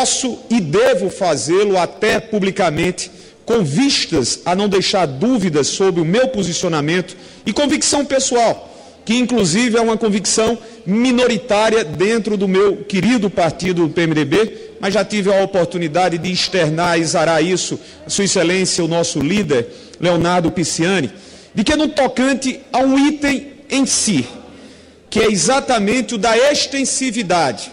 posso e devo fazê-lo até publicamente, com vistas a não deixar dúvidas sobre o meu posicionamento e convicção pessoal, que inclusive é uma convicção minoritária dentro do meu querido partido PMDB, mas já tive a oportunidade de externar e exarar isso a Sua Excelência, o nosso líder, Leonardo Pisciani, de que no tocante a um item em si, que é exatamente o da extensividade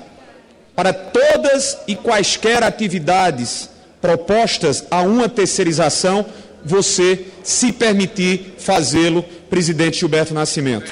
para todas e quaisquer atividades propostas a uma terceirização, você se permitir fazê-lo, presidente Gilberto Nascimento.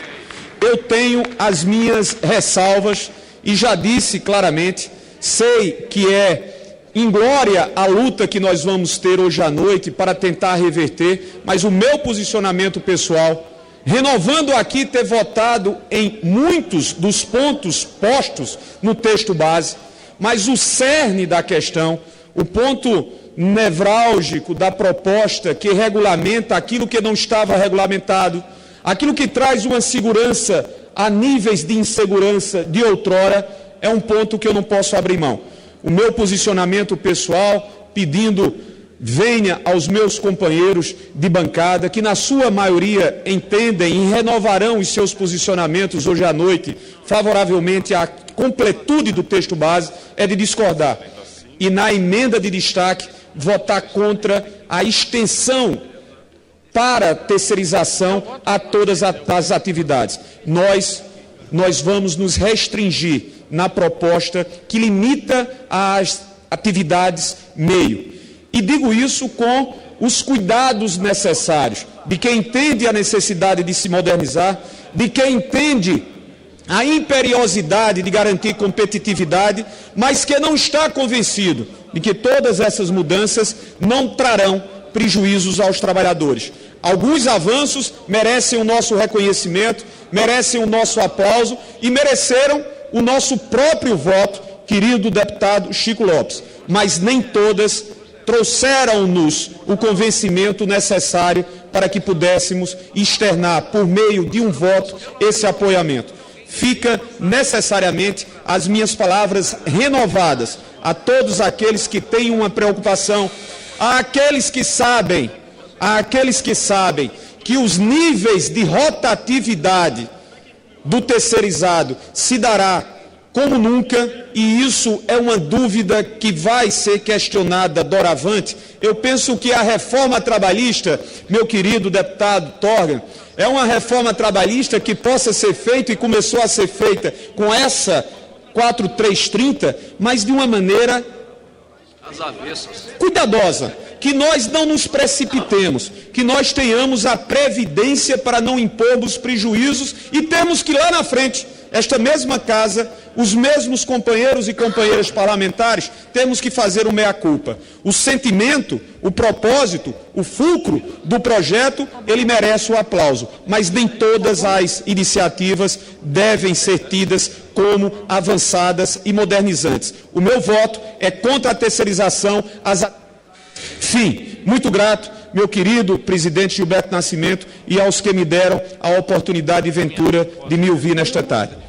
Eu tenho as minhas ressalvas e já disse claramente, sei que é inglória a luta que nós vamos ter hoje à noite para tentar reverter, mas o meu posicionamento pessoal, renovando aqui ter votado em muitos dos pontos postos no texto base, mas o cerne da questão, o ponto nevrálgico da proposta que regulamenta aquilo que não estava regulamentado, aquilo que traz uma segurança a níveis de insegurança de outrora, é um ponto que eu não posso abrir mão. O meu posicionamento pessoal, pedindo venha aos meus companheiros de bancada, que na sua maioria entendem e renovarão os seus posicionamentos hoje à noite, favoravelmente à completude do texto base, é de discordar. E na emenda de destaque, votar contra a extensão para terceirização a todas as atividades. Nós vamos nos restringir na proposta que limita as atividades meio. E digo isso com os cuidados necessários de quem entende a necessidade de se modernizar, de quem entende a imperiosidade de garantir competitividade, mas que não está convencido de que todas essas mudanças não trarão prejuízos aos trabalhadores. Alguns avanços merecem o nosso reconhecimento, merecem o nosso aplauso e mereceram o nosso próprio voto, querido deputado Chico Lopes, mas nem todas trouxeram-nos o convencimento necessário para que pudéssemos externar, por meio de um voto, esse apoiamento. Fica necessariamente as minhas palavras renovadas a todos aqueles que têm uma preocupação, àqueles que sabem que os níveis de rotatividade do terceirizado se dará como nunca, e isso é uma dúvida que vai ser questionada doravante. Eu penso que a reforma trabalhista, meu querido deputado Torgan, é uma reforma trabalhista que possa ser feita e começou a ser feita com essa 4330, mas de uma maneira cuidadosa, que nós não nos precipitemos, que nós tenhamos a previdência para não impormos prejuízos e temos que lá na frente, esta mesma casa, os mesmos companheiros e companheiras parlamentares, temos que fazer o meia-culpa. O sentimento, o propósito, o fulcro do projeto, ele merece o aplauso, mas nem todas as iniciativas devem ser tidas como avançadas e modernizantes. O meu voto é contra a terceirização. Fim, muito grato, meu querido presidente Gilberto Nascimento, e aos que me deram a oportunidade e ventura de me ouvir nesta tarde.